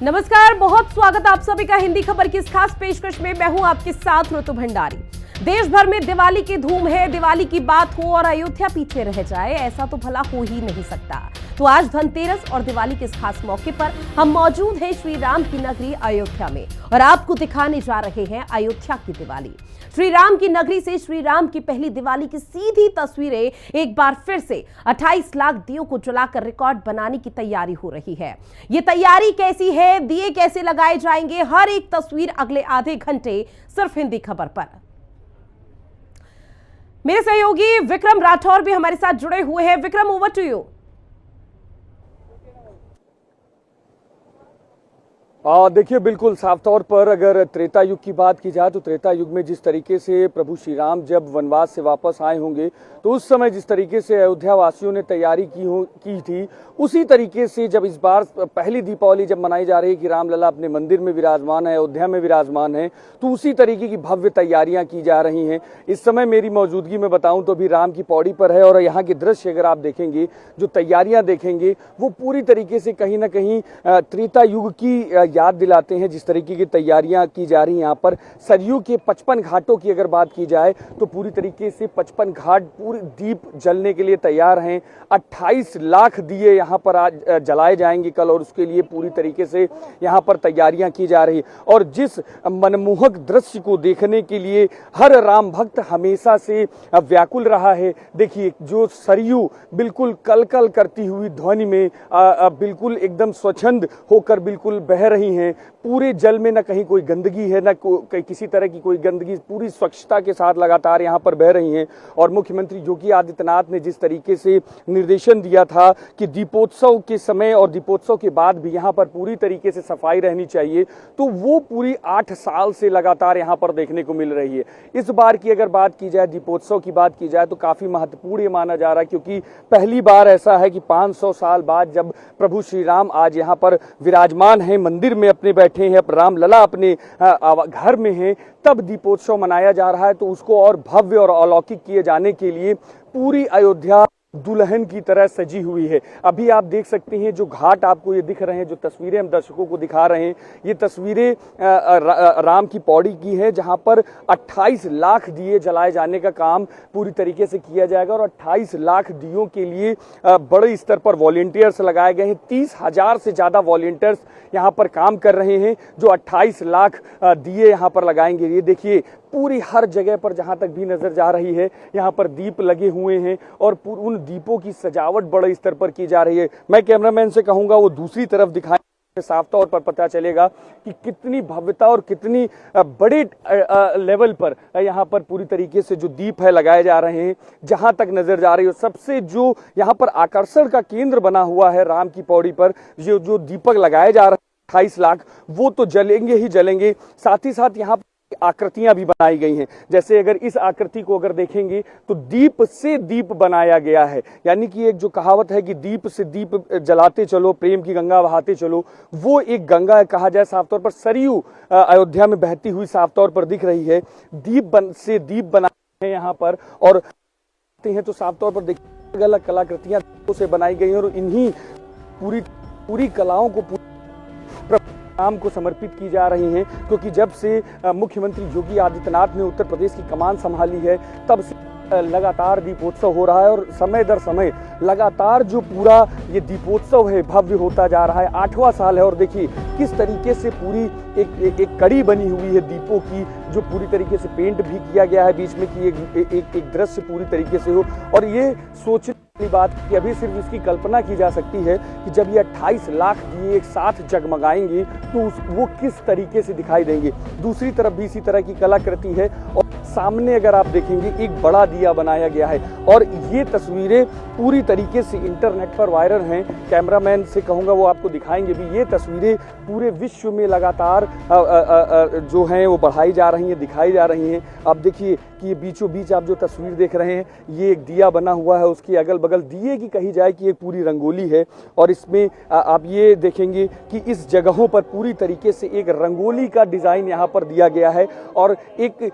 नमस्कार, बहुत स्वागत आप सभी का हिंदी खबर की इस खास पेशकश में। मैं हूं आपके साथ ऋतु भंडारी। देश भर में दिवाली की धूम है। दिवाली की बात हो और अयोध्या पीछे रह जाए, ऐसा तो भला हो ही नहीं सकता। तो आज धनतेरस और दिवाली के इस खास मौके पर हम मौजूद हैं श्री राम की नगरी अयोध्या में और आपको दिखाने जा रहे हैं अयोध्या की दिवाली। श्री राम की नगरी से श्री राम की पहली दिवाली की सीधी तस्वीरें एक बार फिर से 28 लाख दियों को जलाकर रिकॉर्ड बनाने की तैयारी हो रही है। ये तैयारी कैसी है, दिए कैसे लगाए जाएंगे, हर एक तस्वीर अगले आधे घंटे सिर्फ हिंदी खबर पर। मेरे सहयोगी विक्रम राठौर भी हमारे साथ जुड़े हुए हैं। Vikram, over to you. देखिए, बिल्कुल साफ तौर पर अगर त्रेता युग की बात की जाए तो त्रेता युग में जिस तरीके से प्रभु श्री राम जब वनवास से वापस आए होंगे तो उस समय जिस तरीके से अयोध्या वासियों ने तैयारी की थी, उसी तरीके से जब इस बार पहली दीपावली जब मनाई जा रही है कि रामलला अपने मंदिर में विराजमान है, अयोध्या में विराजमान है, तो उसी तरीके की भव्य तैयारियां की जा रही हैं। इस समय मेरी मौजूदगी में बताऊं तो भी राम की पौड़ी पर है और यहाँ के दृश्य अगर आप देखेंगे, जो तैयारियां देखेंगे, वो पूरी तरीके से कहीं ना कहीं त्रेता युग की याद दिलाते हैं। जिस तरीके की तैयारियां की जा रही हैं यहाँ पर, सरयू के 55 घाटों की अगर बात की जाए तो पूरी तरीके से 55 घाट पूरी दीप जलने के लिए तैयार हैं। 28 लाख दिए यहाँ पर आज जलाए जाएंगे कल, और उसके लिए पूरी तरीके से यहाँ पर तैयारियां की जा रही। और जिस मनमोहक दृश्य को देखने के लिए हर राम भक्त हमेशा से व्याकुल रहा है, देखिए जो सरयू बिल्कुल कलकल करती हुई ध्वनि में बिल्कुल एकदम स्वच्छंद होकर बिल्कुल बह रही हैं। पूरे जल में न कहीं कोई गंदगी है, न किसी तरह की कोई गंदगी, पूरी स्वच्छता के साथ लगातार यहाँ पर बह रही हैं। और मुख्यमंत्री योगी आदित्यनाथ ने जिस तरीके से निर्देशन दिया था कि दीपोत्सव के समय और दीपोत्सव के बाद भी यहाँ पर पूरी तरीके से सफाई रहनी चाहिए, तो वो पूरी 8 साल से लगातार यहाँ पर देखने को मिल रही है। इस बार की अगर बात की जाए, दीपोत्सव की बात की जाए, तो काफी महत्वपूर्ण ये माना जा रहा है, क्योंकि पहली बार ऐसा है कि 500 साल बाद जब प्रभु श्री राम आज यहाँ पर विराजमान है, मंदिर में अपने बैठे हैं, रामलला अपने घर में हैं, तब दीपोत्सव मनाया जा रहा है। तो उसको और भव्य और अलौकिक किए जाने के लिए पूरी अयोध्या दुल्हन की तरह सजी हुई है। अभी आप देख सकते हैं जो घाट आपको ये दिख रहे हैं, जो तस्वीरें हम दर्शकों को दिखा रहे हैं, ये तस्वीरें राम की पौड़ी की है, जहां पर 28 लाख दिए जलाए जाने का काम पूरी तरीके से किया जाएगा। और 28 लाख दियों के लिए बड़े स्तर पर वॉलंटियर्स लगाए गए हैं। 30,000 से ज्यादा वॉलंटियर्स यहाँ पर काम कर रहे हैं, जो 28 लाख दिए यहाँ पर लगाएंगे। ये देखिए, पूरी हर जगह पर जहां तक भी नजर जा रही है, यहाँ पर दीप लगे हुए हैं और उन दीपों की सजावट बड़े स्तर पर की जा रही है। मैं कैमरामैन से कहूंगा वो दूसरी तरफ दिखाएं, साफ तौर पर पता चलेगा कि कितनी भव्यता और कितनी बड़े लेवल पर यहाँ पर पूरी तरीके से जो दीप है लगाए जा रहे हैं। जहां तक नजर जा रही है, सबसे जो यहाँ पर आकर्षण का केंद्र बना हुआ है राम की पौड़ी पर, जो दीपक लगाए जा रहे हैं 28 लाख, वो तो जलेंगे ही जलेंगे। साथ ही साथ यहाँ आकृतियां भी बनाई गई हैं। जैसे अगर इस आकृति को अगर देखेंगे तो दीप से दीप बनाया गया है, यानी कि एक जो कहावत है कि दीप से दीप जलाते चलो, प्रेम की गंगा बहाते चलो, वो एक गंगा कहा जाए साफ तौर पर सरयू अयोध्या में बहती हुई साफ तौर पर दिख रही है। दीप से दीप बनाए हैं यहाँ पर, और हैं तो साफ तौर पर देखिए अलग अलग कलाकृतियां से बनाई गई हैं और इन्हीं पूरी कलाओं को राम को समर्पित की जा रही हैं। क्योंकि जब से मुख्यमंत्री योगी आदित्यनाथ ने उत्तर प्रदेश की कमान संभाली है, तब से लगातार दीपोत्सव हो रहा है और समय दर समय लगातार जो पूरा ये दीपोत्सव है भव्य होता जा रहा है। 8वां साल है और देखिए किस तरीके से पूरी एक कड़ी बनी हुई है दीपों की, जो पूरी तरीके से पेंट भी किया गया है बीच में कि एक दृश्य पूरी तरीके से हो। और ये सोचने की बात कि अभी सिर्फ इसकी कल्पना की जा सकती है कि जब ये 28 लाख दिए एक साथ जगमगाएंगे तो वो किस तरीके से दिखाई देंगे। दूसरी तरफ भी इसी तरह की कलाकृति है और सामने अगर आप देखेंगे एक बड़ा दिया बनाया गया है और ये तस्वीरें पूरी तरीके से इंटरनेट पर वायरल हैं। कैमरामैन से कहूँगा वो आपको दिखाएंगे भी। ये तस्वीरें पूरे विश्व में लगातार जो हैं वो बढ़ाई जा रही हैं, दिखाई जा रही हैं। अब देखिए कि ये बीचों बीच आप जो तस्वीर देख रहे हैं, ये एक दिया बना हुआ है, उसके अगल बगल दिए की कही जाए कि एक पूरी रंगोली है। और इसमें आप ये देखेंगे कि इस जगहों पर पूरी तरीके से एक रंगोली का डिजाइन यहाँ पर दिया गया है और एक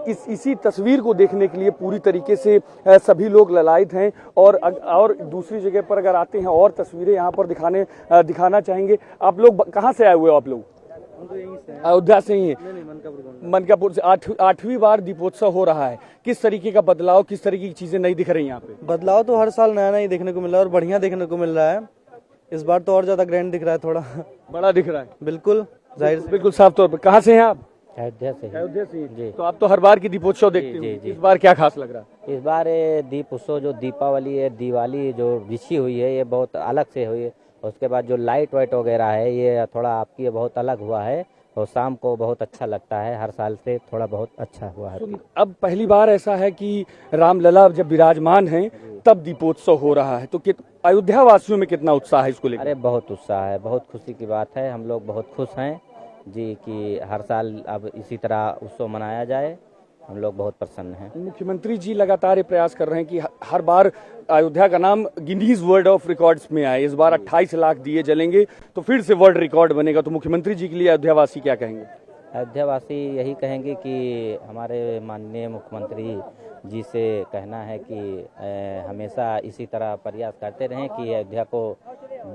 इसी तस्वीर को देखने के लिए पूरी तरीके से सभी लोग ललायत हैं। और दूसरी जगह पर अगर आते हैं और तस्वीरें यहाँ पर दिखाना चाहेंगे। आप लोग कहाँ से आए हुए हो? आप लोग अयोध्या से ही है। मनकापुर से 8वीं बार दीपोत्सव हो रहा है। किस तरीके का बदलाव, किस तरीके की चीजें नई दिख रही हैं यहाँ पे? बदलाव तो हर साल नया नया देखने को मिल रहा है और बढ़िया देखने को मिल रहा है। इस बार तो और ज्यादा ग्रैंड दिख रहा है, थोड़ा बड़ा दिख रहा है। बिल्कुल जाहिर बिल्कुल साफ तौर पर। कहाँ से हैं आप? अयोध्या से ही। अयोध्या से जी। तो आप तो हर बार की दीपोत्सव देखते जी, हो, जी। इस बार क्या खास लग रहा है? इस बार ये दीप उत्सव जो दीपावली है, दिवाली जो बिछी हुई है, ये बहुत अलग से हुई है। उसके बाद जो लाइट वाइट वगैरह है, ये थोड़ा आपकी बहुत अलग हुआ है और शाम को बहुत अच्छा लगता है। हर साल से थोड़ा बहुत अच्छा हुआ है। अब पहली बार ऐसा है कि रामलला जब विराजमान हैं तब दीपोत्सव हो रहा है, तो अयोध्या वासियों में कितना उत्साह है इसको लेकर? अरे बहुत उत्साह है, बहुत खुशी की बात है। हम लोग बहुत खुश हैं जी कि हर साल अब इसी तरह उत्सव मनाया जाए। हम लोग बहुत प्रसन्न हैं। मुख्यमंत्री जी लगातार ये प्रयास कर रहे हैं कि हर बार अयोध्या का नाम गिनीज वर्ल्ड ऑफ रिकॉर्ड्स में आए। इस बार 28 लाख दिए जलेंगे तो फिर से वर्ल्ड रिकॉर्ड बनेगा। तो मुख्यमंत्री जी के लिए अयोध्यावासी क्या कहेंगे? अयोध्यावासी यही कहेंगे कि हमारे माननीय मुख्यमंत्री जी से कहना है कि हमेशा इसी तरह प्रयास करते रहें कि अयोध्या को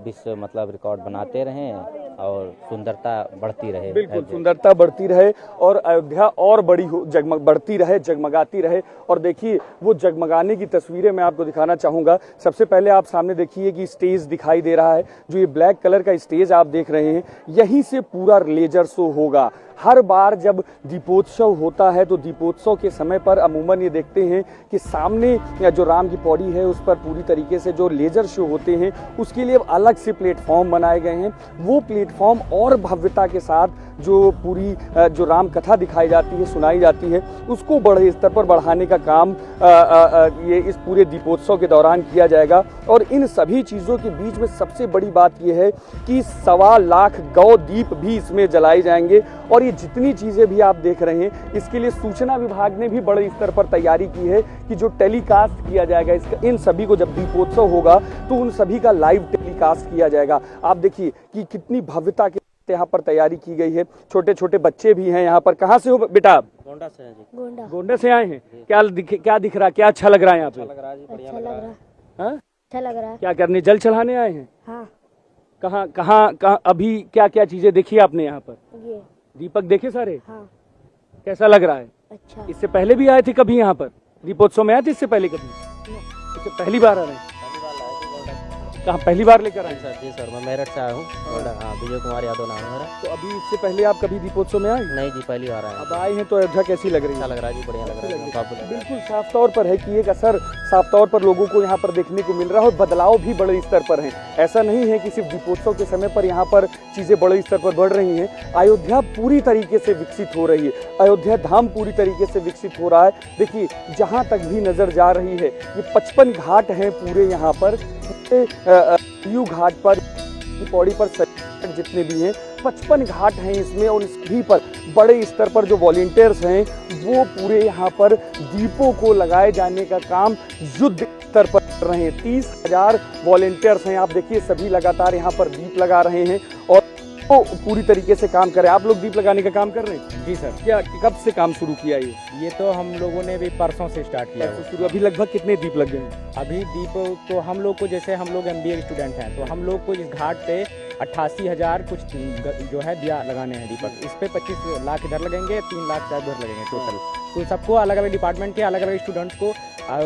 विश्व मतलब रिकॉर्ड बनाते रहें और सुंदरता बढ़ती रहे। बिल्कुल, सुंदरता बढ़ती रहे और अयोध्या और बड़ी हो, बढ़ती रहे, जगमगाती रहे। और देखिए वो जगमगाने की तस्वीरें मैं आपको दिखाना चाहूंगा। सबसे पहले आप सामने देखिए कि स्टेज दिखाई दे रहा है। जो ये ब्लैक कलर का स्टेज आप देख रहे हैं, यहीं से पूरा लेजर शो होगा। हर बार जब दीपोत्सव होता है तो दीपोत्सव के समय पर अमूमन ये देखते हैं कि सामने जो राम की पौड़ी है उस पर पूरी तरीके से जो लेजर शो होते हैं उसके लिए अलग से प्लेटफॉर्म बनाए गए हैं। वो प्लेटफॉर्म और भव्यता के साथ जो पूरी जो राम कथा दिखाई जाती है, सुनाई जाती है, उसको बड़े स्तर पर बढ़ाने का काम ये इस पूरे दीपोत्सव के दौरान किया जाएगा। और इन सभी चीज़ों के बीच में सबसे बड़ी बात यह है कि 1.25 लाख गौ दीप भी इसमें जलाए जाएंगे। और ये जितनी चीज़ें भी आप देख रहे हैं, इसके लिए सूचना विभाग ने भी बड़े स्तर पर तैयारी की है कि जो टेलीकास्ट किया जाएगा इसका, इन सभी को जब दीपोत्सव होगा तो उन सभी का लाइव टेलीकास्ट किया जाएगा। आप देखिए कि कितनी भव्यता के यहाँ पर तैयारी की गई है। छोटे छोटे बच्चे भी हैं यहाँ पर। कहाँ से हो बेटा? गोंडा से है जी। गोंडा से आए हैं। क्या दिख रहा है? क्या अच्छा लग रहा है यहाँ पे? अच्छा लग रहा है जी, बढ़िया लग रहा है। हाँ? अच्छा लग रहा है। क्या करने, जल चढ़ाने आए हैं? हाँ। कहाँ अभी क्या क्या चीजें देखी आपने यहाँ पर? ये दीपक देखे सारे? हाँ। कैसा लग रहा है? अच्छा। इससे पहले भी आए थे कभी यहाँ पर? दीपोत्सव में आए थे इससे पहले कभी? इससे पहली बार आ रहे हैं? कहाँ पहली बार लेकर आए? सर जी, सर मैं मेरठ से आया हूँ। हाँ, विजय कुमार यादव नाम है मेरा। तो अभी इससे पहले आप कभी दीपोत्सव में आए? नहीं जी, पहली बार आया। अब आए हैं तो अयोध्या कैसी लग रही है? अच्छा लग रहा है जी, बढ़िया लग रहा है, काफी लग रहा है। बिल्कुल साफ तौर पर है कि एक असर साफ तौर पर लोगों को यहाँ पर देखने को मिल रहा है और बदलाव भी बड़े स्तर पर है। ऐसा नहीं है कि सिर्फ दीपोत्सव के समय पर यहाँ पर चीजें बड़े स्तर पर बढ़ रही हैं। अयोध्या पूरी तरीके से विकसित हो रही है। अयोध्या धाम पूरी तरीके से विकसित हो रहा है। देखिए जहाँ तक भी नजर जा रही है, ये 55 घाट हैं पूरे यहाँ पर। यू घाट पर, पौड़ी पर जितने भी हैं 55 घाट हैं इसमें। और सभी पर बड़े स्तर पर जो वॉलंटियर्स हैं वो पूरे यहाँ पर दीपों को लगाए जाने का काम युद्ध स्तर पर कर रहे हैं। 30,000 वॉलंटियर्स हैं। आप देखिए सभी लगातार यहाँ पर दीप लगा रहे हैं और वो पूरी तरीके से काम कर रहे हैं। आप लोग दीप लगाने का काम कर रहे हैं? जी सर। क्या कब से काम शुरू किया ये तो हम लोगों ने भी परसों से स्टार्ट किया है। शुरू? अभी लगभग कितने दीप लग गए? अभी दीप तो हम लोग को, जैसे हम लोग MBA स्टूडेंट हैं तो हम लोग को इस घाट पे 88,000 कुछ जो है दिया लगाने हैं दीपक। इस पे 25 लाख इधर लगेंगे, 3 लाख शायद उधर लगेंगे टोटल। तो सबको अलग अलग डिपार्टमेंट के अलग अलग स्टूडेंट्स को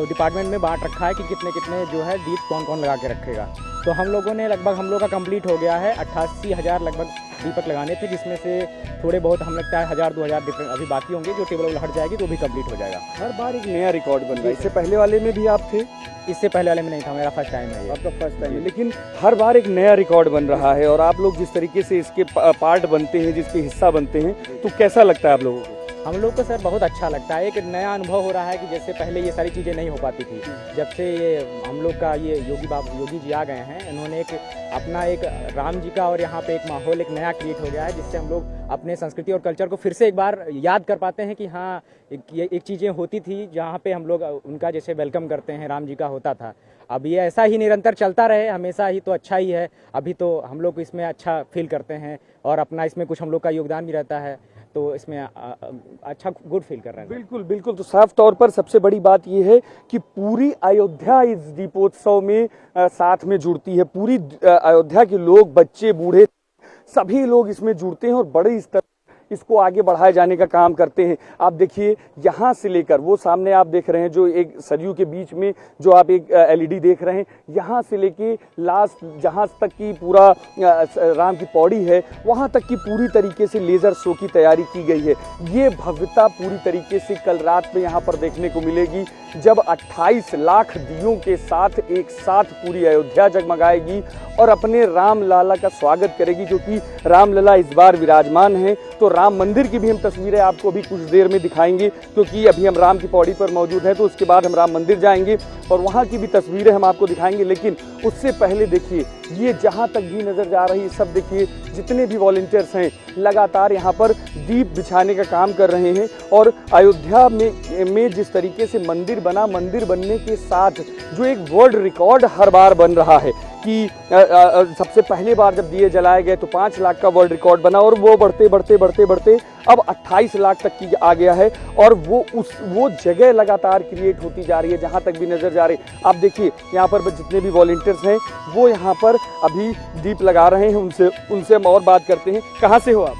डिपार्टमेंट में बांट रखा है कि कितने कितने जो है दीप कौन कौन लगा के रखेगा। तो हम लोगों ने लगभग, हम लोग का कंप्लीट हो गया है। 88,000 लगभग दीपक लगाने थे, जिसमें से थोड़े बहुत हम लगता है 1,000-2,000 डिफरेंट अभी बाकी होंगे। जो टेबल हट जाएगी तो भी कंप्लीट हो जाएगा। हर बार एक नया रिकॉर्ड बन रहा है। इससे पहले वाले में भी आप थे? इससे पहले वाले में नहीं था, मेरा फर्स्ट टाइम है ये। आपका फर्स्ट टाइम है, लेकिन हर बार एक नया रिकॉर्ड बन रहा है। और आप लोग जिस तरीके से इसके पार्ट बनते हैं, जिसके हिस्सा बनते हैं, तो कैसा लगता है आप लोगों को? हम लोग को सर बहुत अच्छा लगता है। एक नया अनुभव हो रहा है कि जैसे पहले ये सारी चीज़ें नहीं हो पाती थी। जब से ये हम लोग का ये योगी जी आ गए हैं, इन्होंने एक अपना एक राम जी का और यहाँ पे एक माहौल एक नया क्रिएट हो गया है, जिससे हम लोग अपने संस्कृति और कल्चर को फिर से एक बार याद कर पाते हैं कि हाँ एक चीज़ें होती थी जहाँ पे हम लोग उनका जैसे वेलकम करते हैं, राम जी का होता था। अब ये ऐसा ही निरंतर चलता रहे हमेशा ही तो अच्छा ही है। अभी तो हम लोग इसमें अच्छा फील करते हैं और अपना इसमें कुछ हम लोग का योगदान भी रहता है, तो इसमें अच्छा गुड फील कर रहे हैं। बिल्कुल बिल्कुल। तो साफ तौर पर सबसे बड़ी बात यह है कि पूरी अयोध्या इस दीपोत्सव में साथ में जुड़ती है। पूरी अयोध्या के लोग, बच्चे, बूढ़े, सभी लोग इसमें जुड़ते हैं और बड़े स्तर इसको आगे बढ़ाए जाने का काम करते हैं। आप देखिए यहाँ से लेकर वो सामने आप देख रहे हैं जो एक सरयू के बीच में जो आप एक एलईडी देख रहे हैं, यहाँ से लेके लास्ट जहाँ तक की पूरा राम की पौड़ी है वहाँ तक की पूरी तरीके से लेजर शो की तैयारी की गई है। ये भव्यता पूरी तरीके से कल रात में यहाँ पर देखने को मिलेगी जब 28 लाख दियों के साथ एक साथ पूरी अयोध्या जगमगाएगी और अपने राम लाला का स्वागत करेगी, क्योंकि राम लला इस बार विराजमान है। तो राम मंदिर की भी हम तस्वीरें आपको अभी कुछ देर में दिखाएंगे, क्योंकि अभी हम राम की पौड़ी पर मौजूद हैं, तो उसके बाद हम राम मंदिर जाएंगे और वहाँ की भी तस्वीरें हम आपको दिखाएंगे। लेकिन उससे पहले देखिए ये जहाँ तक भी नजर जा रही है सब देखिए, जितने भी वॉलंटियर्स हैं लगातार यहाँ पर दीप बिछाने का काम कर रहे हैं। और अयोध्या में जिस तरीके से मंदिर बना, मंदिर बनने के साथ जो एक वर्ल्ड रिकॉर्ड हर बार बन रहा है कि सबसे पहले बार जब दिए जलाए गए तो 5 लाख का वर्ल्ड रिकॉर्ड बना और वो बढ़ते बढ़ते बढ़ते बढ़ते अब 28 लाख तक की आ गया है। और वो जगह लगातार क्रिएट होती जा रही है जहाँ तक भी नजर जा रही है। आप देखिए यहाँ पर जितने भी वॉलंटियर्स हैं वो यहाँ पर अभी दीप लगा रहे हैं। उनसे हम और बात करते हैं। कहाँ से हो आप?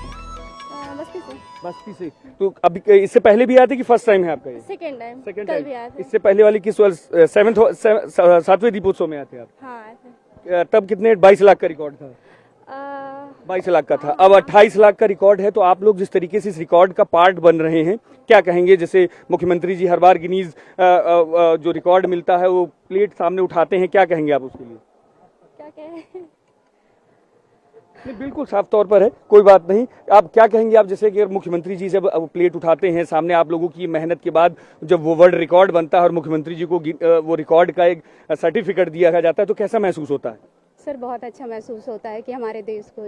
बस्ती से। बस्ती से। तो अभी इससे पहले भी आए थे कि फर्स्ट टाइम है आपका ये? Second time. सेकंड कल टाइम। भी आए थे। इससे पहले वाली किस 7वें दीपोत्सव में आए थे आप? हाँ आए थे। तब कितने 22 लाख का रिकॉर्ड था? 22 लाख का था, अब 28 लाख का रिकॉर्ड है। तो आप लोग जिस तरीके से इस रिकॉर्ड का पार्ट बन रहे हैं, क्या कहेंगे? जैसे मुख्यमंत्री जी हर बार गिनीज जो रिकॉर्ड मिलता है वो प्लेट सामने उठाते हैं, क्या कहेंगे आप उसके लिए? क्या कहें? नहीं, बिल्कुल साफ तौर पर है, कोई बात नहीं। आप क्या कहेंगे? आप जैसे कि मुख्यमंत्री जी जब प्लेट उठाते हैं सामने, आप लोगों की मेहनत के बाद जब वो वर्ल्ड रिकॉर्ड बनता है और मुख्यमंत्री जी को वो रिकॉर्ड का एक सर्टिफिकेट दिया जाता है, तो कैसा महसूस होता है? सर बहुत अच्छा महसूस होता है कि हमारे देश को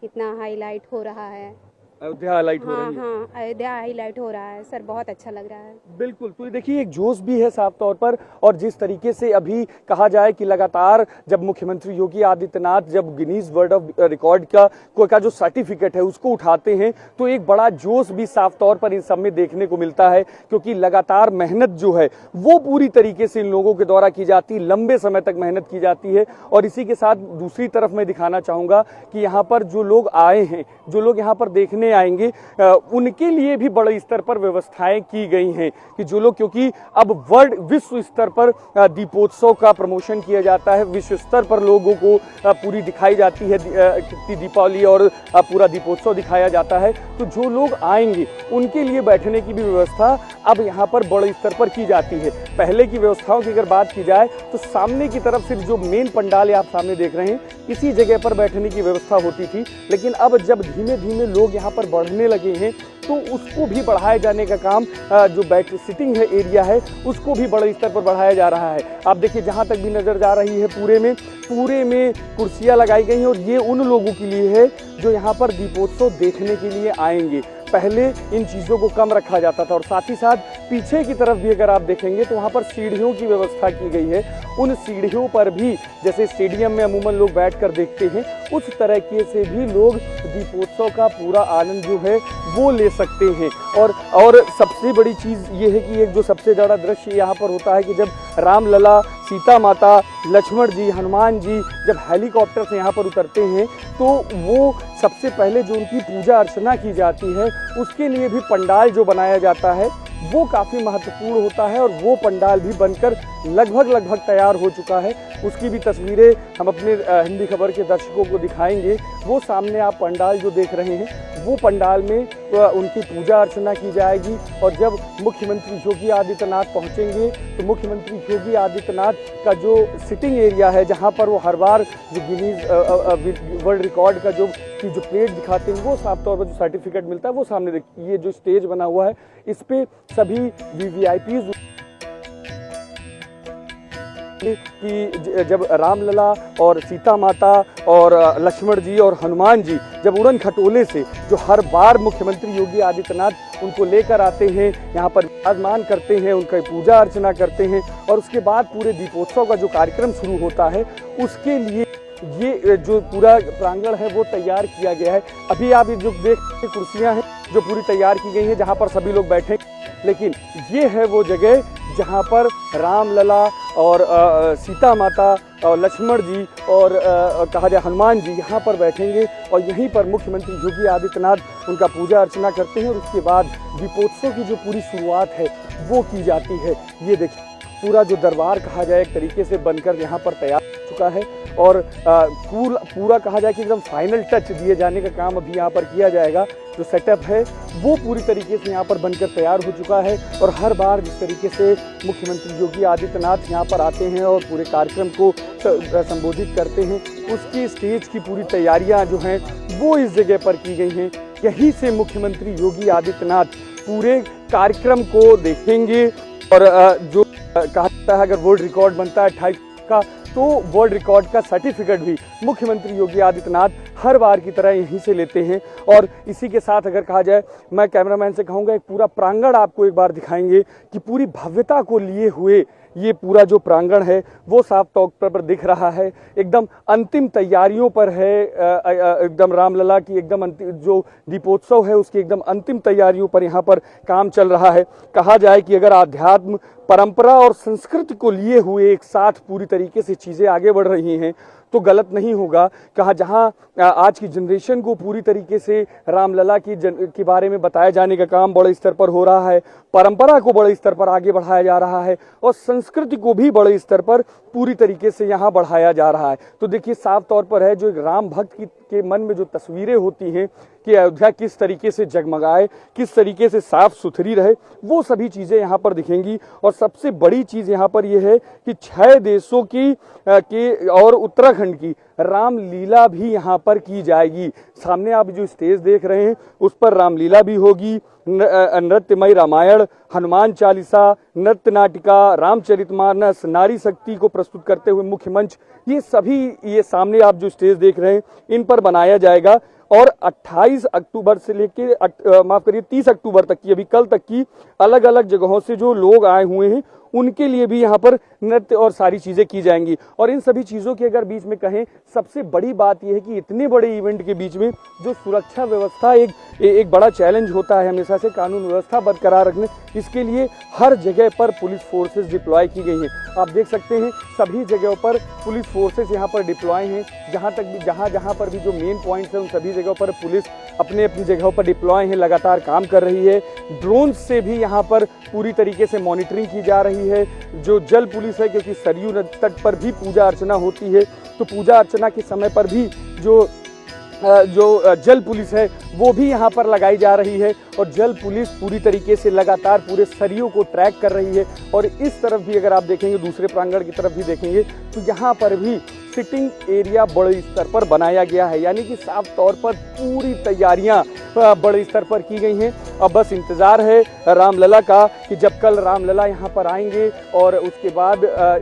कितना हाईलाइट हो रहा है। अयोध्या हाईलाइट हो हाँ रही है। हाँ अयोध्या हाईलाइट हो रहा है सर, बहुत अच्छा लग रहा है। बिल्कुल। तो ये देखिए एक जोश भी है साफ तौर पर। और जिस तरीके से अभी कहा जाए कि लगातार जब मुख्यमंत्री योगी आदित्यनाथ जब गिनीज वर्ल्ड ऑफ रिकॉर्ड का जो सर्टिफिकेट है उसको उठाते हैं, तो एक बड़ा जोश भी साफ तौर पर इन सब में देखने को मिलता है, क्योंकि लगातार मेहनत जो है वो पूरी तरीके से इन लोगों के द्वारा की जाती है, लंबे समय तक मेहनत की जाती है। और इसी के साथ दूसरी तरफ मैं दिखाना चाहूंगा कि यहाँ पर जो लोग आए हैं, जो लोग यहाँ पर देखने आएंगे, उनके लिए भी बड़े स्तर पर व्यवस्थाएं की गई हैं कि जो लोग, क्योंकि अब विश्व स्तर पर दीपोत्सव का प्रमोशन किया जाता है, विश्व स्तर पर लोगों को पूरी दिखाई जाती है दीपावली और पूरा दीपोत्सव दिखाया जाता है। तो जो लोग आएंगे उनके लिए बैठने की भी व्यवस्था अब यहाँ पर बड़े स्तर पर की जाती है। पहले की व्यवस्थाओं की अगर बात की जाए तो सामने की तरफ सिर्फ जो मेन पंडाल आप सामने देख रहे हैं इसी जगह पर बैठने की व्यवस्था होती थी, लेकिन अब जब धीमे धीमे लोग यहाँ पर बढ़ने लगे हैं तो उसको भी बढ़ाए जाने का काम, जो सिटिंग है एरिया है उसको भी बड़े स्तर पर बढ़ाया जा रहा है। आप देखिए जहाँ तक भी नजर जा रही है पूरे में कुर्सियाँ लगाई गई हैं और ये उन लोगों के लिए है जो यहाँ पर दीपोत्सव देखने के लिए आएंगे। पहले इन चीज़ों को कम रखा जाता था और साथ ही साथ पीछे की तरफ भी अगर आप देखेंगे तो वहाँ पर सीढ़ियों की व्यवस्था की गई है। उन सीढ़ियों पर भी जैसे स्टेडियम में अमूमन लोग बैठकर देखते हैं उस तरीके से भी लोग दीपोत्सव का पूरा आनंद जो है वो ले सकते हैं। और सबसे बड़ी चीज़ ये है कि एक जो सबसे ज़्यादा दृश्य यहाँ पर होता है कि जब राम लला, सीता माता, लक्ष्मण जी, हनुमान जी जब हेलीकॉप्टर से यहाँ पर उतरते हैं तो वो सबसे पहले जो उनकी पूजा अर्चना की जाती है उसके लिए भी पंडाल जो बनाया जाता है वो काफ़ी महत्वपूर्ण होता है और वो पंडाल भी बनकर लगभग तैयार हो चुका है। उसकी भी तस्वीरें हम अपने हिंदी खबर के दर्शकों को दिखाएंगे। वो सामने आप पंडाल जो देख रहे हैं वो पंडाल में उनकी पूजा अर्चना की जाएगी और जब मुख्यमंत्री योगी आदित्यनाथ पहुंचेंगे तो मुख्यमंत्री योगी आदित्यनाथ का जो सिटिंग एरिया है जहां पर वो हर बार जो गिनीज वर्ल्ड रिकॉर्ड का जो प्लेट दिखाते हैं वो साफ तौर पर जो सर्टिफिकेट मिलता है वो सामने देखिए। ये जो स्टेज बना हुआ है इस पे सभी VVIPs कि जब रामलला और सीता माता और लक्ष्मण जी और हनुमान जी जब उड़न खटोले से जो हर बार मुख्यमंत्री योगी आदित्यनाथ उनको लेकर आते हैं, यहाँ पर विराजमान करते हैं, उनका पूजा अर्चना करते हैं और उसके बाद पूरे दीपोत्सव का जो कार्यक्रम शुरू होता है उसके लिए ये जो पूरा प्रांगण है वो तैयार किया गया है। अभी आप जो देखते कुर्सियाँ हैं जो पूरी तैयार की गई हैं जहाँ पर सभी लोग बैठे, लेकिन ये है वो जगह जहाँ पर रामलला और सीता माता और लक्ष्मण जी और कहा जाए हनुमान जी यहाँ पर बैठेंगे और यहीं पर मुख्यमंत्री योगी आदित्यनाथ उनका पूजा अर्चना करते हैं और उसके बाद दीपोत्सव की जो पूरी शुरुआत है वो की जाती है। ये देखिए पूरा जो दरबार कहा जाए एक तरीके से बनकर यहाँ पर तैयार हो चुका है और पूरा कहा जाए कि एकदम फाइनल टच दिए जाने का काम अभी यहाँ पर किया जाएगा। जो सेटअप है वो पूरी तरीके से यहाँ पर बनकर तैयार हो चुका है और हर बार जिस तरीके से मुख्यमंत्री योगी आदित्यनाथ यहाँ पर आते हैं और पूरे कार्यक्रम को संबोधित करते हैं उसकी स्टेज की पूरी तैयारियाँ जो हैं वो इस जगह पर की गई हैं। यहीं से मुख्यमंत्री योगी आदित्यनाथ पूरे कार्यक्रम को देखेंगे और जो कहा जाता है अगर वर्ल्ड रिकॉर्ड बनता है 28 का तो वर्ल्ड रिकॉर्ड का सर्टिफिकेट भी मुख्यमंत्री योगी आदित्यनाथ हर बार की तरह यहीं से लेते हैं। और इसी के साथ अगर कहा जाए मैं कैमरामैन से कहूँगा एक पूरा प्रांगण आपको एक बार दिखाएंगे कि पूरी भव्यता को लिए हुए ये पूरा जो प्रांगण है वो साफ तौर पर दिख रहा है, एकदम अंतिम तैयारियों पर है, एकदम रामलला की एकदम अंतिम जो दीपोत्सव है उसकी एकदम अंतिम तैयारियों पर यहाँ पर काम चल रहा है। कहा जाए कि अगर आध्यात्म परंपरा और संस्कृति को लिए हुए एक साथ पूरी तरीके से चीज़ें आगे बढ़ रही हैं तो गलत नहीं होगा। कहा जहां आज की जनरेशन को पूरी तरीके से रामलला के बारे में बताया जाने का काम बड़े स्तर पर हो रहा है, परंपरा को बड़े स्तर पर आगे बढ़ाया जा रहा है और संस्कृति को भी बड़े स्तर पर पूरी तरीके से यहाँ बढ़ाया जा रहा है। तो देखिए साफ तौर पर है जो एक राम भक्त के मन में जो तस्वीरें होती हैं कि अयोध्या किस तरीके से जगमगाए, किस तरीके से साफ सुथरी रहे, वो सभी चीज़ें यहाँ पर दिखेंगी। और सबसे बड़ी चीज़ यहाँ पर यह है कि 6 देशों की और उत्तराखंड की रामलीला भी यहाँ पर की जाएगी। सामने आप जो स्टेज देख रहे हैं उस पर रामलीला भी होगी, नृत्यमय रामायण, हनुमान चालीसा, नृत्य नाटिका, रामचरितमानस, नारी शक्ति को प्रस्तुत करते हुए मुख्य मंच, ये सभी ये सामने आप जो स्टेज देख रहे हैं इन पर बनाया जाएगा। और 28 अक्टूबर से लेके माफ करिए 30 अक्टूबर तक की, अभी कल तक की अलग अलग जगहों से जो लोग आए हुए हैं उनके लिए भी यहाँ पर नृत्य और सारी चीज़ें की जाएंगी। और इन सभी चीज़ों की अगर बीच में कहें सबसे बड़ी बात यह है कि इतने बड़े इवेंट के बीच में जो सुरक्षा व्यवस्था एक बड़ा चैलेंज होता है हमेशा से कानून व्यवस्था बरकरार रखने, इसके लिए हर जगह पर पुलिस फोर्सेस डिप्लॉय की गई हैं। आप देख सकते हैं सभी जगहों पर पुलिस फोर्सेस यहाँ पर डिप्लॉय हैं। जहाँ पर भी जो मेन पॉइंट्स हैं उन सभी जगहों पर पुलिस अपनी जगहों पर डिप्लॉय हैं, लगातार काम कर रही है। ड्रोन से भी यहाँ पर पूरी तरीके से मॉनिटरिंग की जा रही है। जो जल पुलिस है, क्योंकि सरयू नदी तट पर भी पूजा अर्चना होती है तो पूजा अर्चना के समय पर भी जो जल पुलिस है वो भी यहाँ पर लगाई जा रही है और जल पुलिस पूरी तरीके से लगातार पूरे सरयू को ट्रैक कर रही है। और इस तरफ भी अगर आप देखेंगे, दूसरे प्रांगण की तरफ भी देखेंगे तो यहाँ पर भी सिटिंग एरिया बड़े स्तर पर बनाया गया है, यानी कि साफ तौर पर पूरी तैयारियां बड़े स्तर पर की गई हैं। अब बस इंतज़ार है रामलला का कि जब कल रामलला यहाँ पर आएंगे और उसके बाद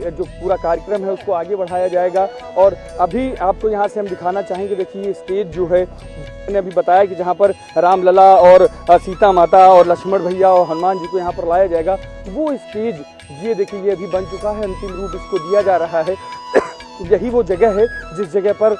जो पूरा कार्यक्रम है उसको आगे बढ़ाया जाएगा। और अभी आपको यहाँ से हम दिखाना चाहेंगे, देखिए स्टेज जो है मैंने अभी बताया कि जहाँ पर रामलला और सीता माता और लक्ष्मण भैया और हनुमान जी को यहाँ पर लाया जाएगा, वो स्टेज ये देखिए ये अभी बन चुका है, अंतिम रूप इसको दिया जा रहा है। यही वो जगह है जिस जगह पर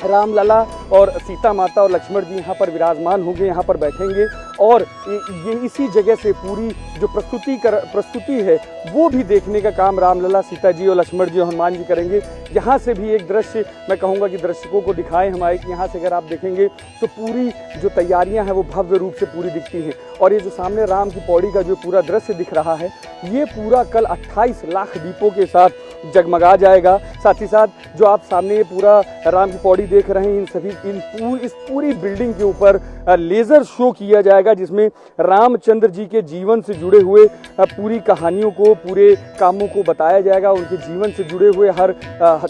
रामलला और सीता माता और लक्ष्मण जी यहाँ पर विराजमान होंगे, यहाँ पर बैठेंगे और ये इसी जगह से पूरी जो प्रस्तुति है वो भी देखने का काम रामलला, सीता जी और लक्ष्मण जी और हनुमान जी करेंगे। यहाँ से भी एक दृश्य मैं कहूँगा कि दर्शकों को दिखाएं हमारे कि यहाँ से अगर आप देखेंगे तो पूरी जो तैयारियाँ हैं वो भव्य रूप से पूरी दिखती हैं। और ये जो सामने राम की पौड़ी का जो पूरा दृश्य दिख रहा है ये पूरा कल 28 लाख दीपों के साथ जगमगा जाएगा। साथ ही साथ जो आप सामने ये पूरा राम की पौड़ी देख रहे हैं इस पूरी बिल्डिंग के ऊपर लेज़र शो किया जाएगा जिसमें रामचंद्र जी के जीवन से जुड़े हुए पूरी कहानियों को, पूरे कामों को बताया जाएगा। उनके जीवन से जुड़े हुए हर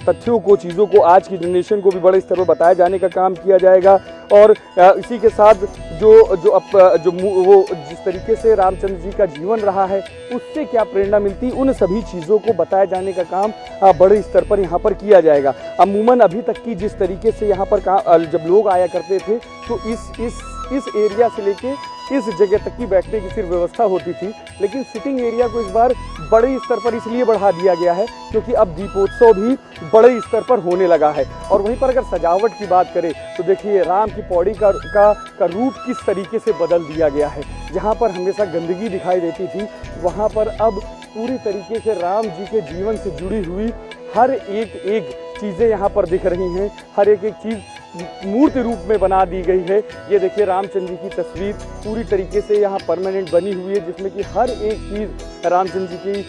तथ्यों को, चीज़ों को आज की जनरेशन को भी बड़े स्तर पर बताया जाने का काम किया जाएगा। और इसी के साथ वो जिस तरीके से रामचंद्र जी का जीवन रहा है उससे क्या प्रेरणा मिलती, उन सभी चीज़ों को बताया जाने का काम काम बड़े स्तर पर यहाँ पर किया जाएगा। अमूमन अभी तक की जिस तरीके से यहाँ पर जब लोग आया करते थे तो इस एरिया से लेके इस जगह तक की बैठने की सिर्फ व्यवस्था होती थी, लेकिन सिटिंग एरिया को इस बार बड़े स्तर पर इसलिए बढ़ा दिया गया है क्योंकि अब दीपोत्सव भी बड़े स्तर पर होने लगा है। और वहीं पर अगर सजावट की बात करें तो देखिए राम की पौड़ी का रूप किस तरीके से बदल दिया गया है। जहाँ पर हमेशा गंदगी दिखाई देती थी वहाँ पर अब पूरी तरीके से राम जी के जीवन से जुड़ी हुई हर एक चीज़ें यहाँ पर दिख रही हैं, हर एक चीज़ मूर्ति रूप में बना दी गई है। ये देखिए रामचंद्र जी की तस्वीर पूरी तरीके से यहाँ परमानेंट बनी हुई है, जिसमें कि हर एक चीज़ रामचंद्र जी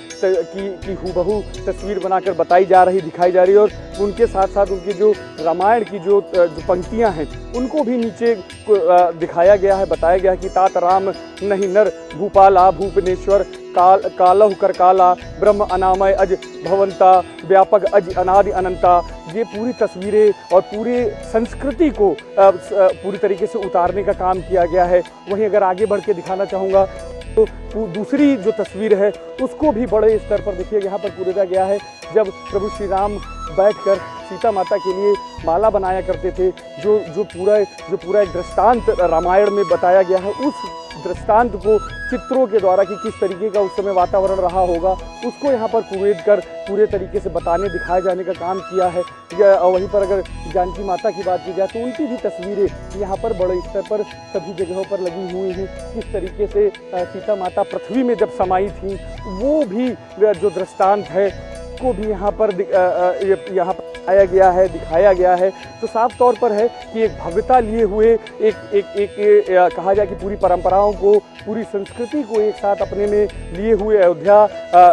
की हूबहू तस्वीर बनाकर बताई जा रही, दिखाई जा रही है। और उनके साथ साथ उनकी जो रामायण की जो पंक्तियाँ हैं उनको भी नीचे दिखाया गया है, बताया गया है कि तात राम नहीं नर भूपाला भूपनेश्वर कालहु कर काला ब्रह्म अनामय अज भवंता व्यापक अज अनादि अनंता। ये पूरी तस्वीरें और पूरी संस्कृति को पूरी तरीके से उतारने का काम किया गया है। वहीं अगर आगे बढ़ के दिखाना चाहूँगा तो दूसरी जो तस्वीर है उसको भी बड़े स्तर पर देखिए यहाँ पर पूरा गया है। जब प्रभु श्री राम बैठकर सीता माता के लिए माला बनाया करते थे, जो पूरा एक दृष्टांत रामायण में बताया गया है, उस दृष्टांत को चित्रों के द्वारा कि किस तरीके का उस समय वातावरण रहा होगा उसको यहाँ पर कुरेद कर पूरे तरीके से बताने दिखाए जाने का काम किया है। वहीं पर अगर जानकी माता की बात की जाए तो उनकी भी तस्वीरें यहाँ पर बड़े स्तर पर सभी जगहों पर लगी हुई हैं। किस तरीके से सीता माता पृथ्वी में जब समाई थी वो भी जो दृष्टांत है को भी यहाँ पर आया गया है, दिखाया गया है। तो साफ तौर पर है कि एक भव्यता लिए हुए एक कहा जाए कि पूरी परंपराओं को, पूरी संस्कृति को एक साथ अपने में लिए हुए अयोध्या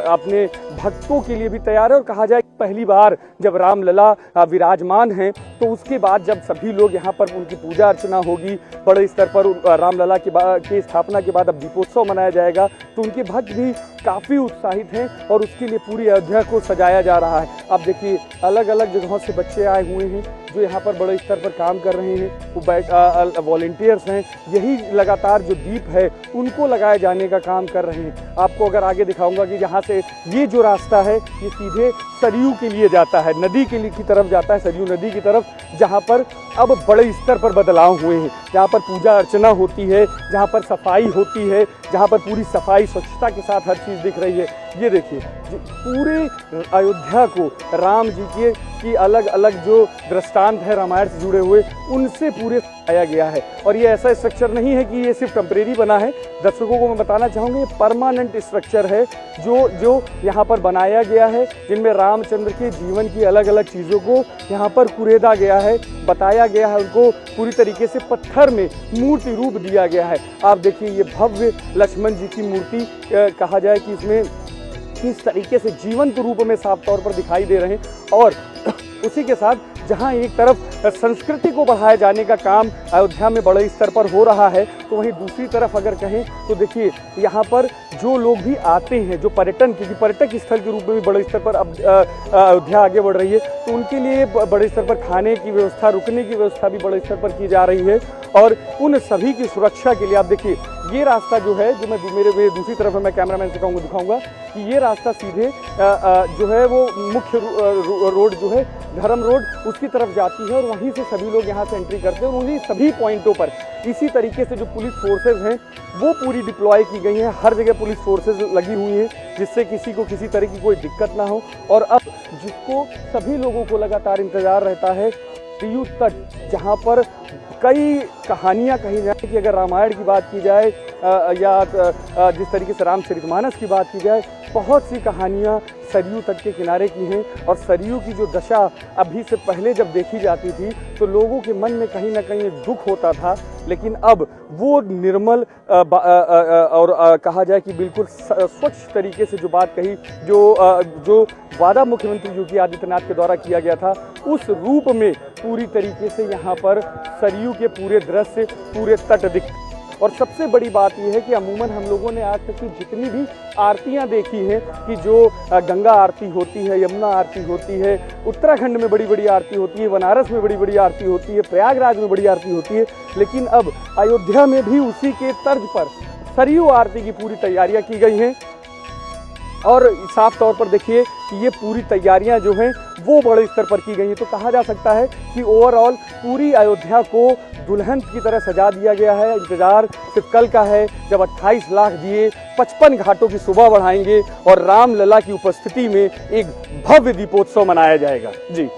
अपने भक्तों के लिए भी तैयार है। और कहा जाए कि पहली बार जब रामलला विराजमान हैं तो उसके बाद जब सभी लोग यहाँ पर उनकी पूजा अर्चना होगी बड़े स्तर पर, रामलला की स्थापना के बाद अब दीपोत्सव मनाया जाएगा, तो उनके भक्त भी काफ़ी उत्साहित हैं और उसके लिए पूरी अयोध्या को सजाया जा रहा है। अब देखिए अलग अलग जगहों से बच्चे आए हुए हैं जो यहाँ पर बड़े स्तर पर काम कर रहे हैं, वो वॉलंटियर्स हैं, यही लगातार जो दीप है उनको लगाए जाने का काम कर रहे हैं। आपको अगर आगे दिखाऊंगा कि यहाँ से ये जो रास्ता है ये सीधे सरयू के लिए जाता है, नदी के लिए की तरफ जाता है, सरयू नदी की तरफ, जहाँ पर अब बड़े स्तर पर बदलाव हुए हैं, जहाँ पर पूजा अर्चना होती है, जहाँ पर सफाई होती है, जहाँ पर पूरी सफाई स्वच्छता के साथ हर चीज़ दिख रही है। ये देखिए पूरे अयोध्या को राम जी की अलग अलग जो दृष्टांत है रामायण से जुड़े हुए उनसे पूरे आया गया है। और ये ऐसा स्ट्रक्चर नहीं है कि ये सिर्फ टेम्परेरी बना है, दर्शकों को मैं बताना चाहूँगा ये परमानेंट स्ट्रक्चर है जो यहाँ पर बनाया गया है, जिनमें रामचंद्र के जीवन की अलग अलग चीज़ों को यहाँ पर कुरेदा गया है, बताया गया है, उनको पूरी तरीके से पत्थर में मूर्ति रूप दिया गया है। आप देखिए ये भव्य लक्ष्मण जी की मूर्ति कहा जाए कि इसमें किस तरीके से जीवंत रूप में साफ तौर पर दिखाई दे रहे हैं। और उसी के साथ जहां एक तरफ संस्कृति को बढ़ाए जाने का काम अयोध्या में बड़े स्तर पर हो रहा है, तो वहीं दूसरी तरफ अगर कहें तो देखिए यहाँ पर जो लोग भी आते हैं, जो पर्यटक स्थल के रूप में भी बड़े स्तर पर अब अयोध्या आगे बढ़ रही है, तो उनके लिए बड़े स्तर पर खाने की व्यवस्था, रुकने की व्यवस्था भी बड़े स्तर पर की जा रही है। और उन सभी की सुरक्षा के लिए आप देखिए ये रास्ता जो है, जो मैं मेरे दूसरी तरफ मैं कैमरामैन से दिखाऊंगा कि ये रास्ता सीधे जो है वो मुख्य रोड जो है धर्म रोड उसकी तरफ जाती है और वहीं से सभी लोग यहाँ से एंट्री करते हैं। और उन्हीं सभी पॉइंटों पर इसी तरीके से जो पुलिस फोर्सेज हैं वो पूरी डिप्लॉय की गई हैं, हर जगह पुलिस फोर्सेज लगी हुई हैं जिससे किसी को किसी तरह की कोई दिक्कत ना हो। और अब जिसको सभी लोगों को लगातार इंतज़ार रहता है सरयू तट, जहाँ पर कई कहानियाँ कही जाए कि अगर रामायण की बात की जाए या जिस तरीके से रामचरितमानस की बात की जाए, बहुत सी कहानियाँ सरयू तट के किनारे की हैं। और सरयू की जो दशा अभी से पहले जब देखी जाती थी तो लोगों के मन में कहीं ना कहीं एक दुख होता था, लेकिन अब वो निर्मल और कहा जाए कि बिल्कुल स्वच्छ तरीके से जो बात कही, जो वादा मुख्यमंत्री योगी आदित्यनाथ के द्वारा किया गया था, उस रूप में पूरी तरीके से यहाँ पर सरयू के पूरे दृश्य, पूरे तट दिख। और सबसे बड़ी बात यह है कि अमूमन हम लोगों ने आज तक की जितनी भी आरतियां देखी हैं कि जो गंगा आरती होती है, यमुना आरती होती है, उत्तराखंड में बड़ी बड़ी आरती होती है, बनारस में बड़ी बड़ी आरती होती है, प्रयागराज में बड़ी आरती होती है, लेकिन अब अयोध्या में भी उसी के तर्ज पर सरयू आरती की पूरी तैयारियां की गई हैं। और साफ तौर पर देखिए कि ये पूरी तैयारियां जो हैं वो बड़े स्तर पर की गई हैं। तो कहा जा सकता है कि ओवरऑल पूरी अयोध्या को दुल्हन की तरह सजा दिया गया है। इंतजार सिर्फ कल का है जब 28 लाख दिए 55 घाटों की शोभा बढ़ाएंगे और रामलला की उपस्थिति में एक भव्य दीपोत्सव मनाया जाएगा। जी।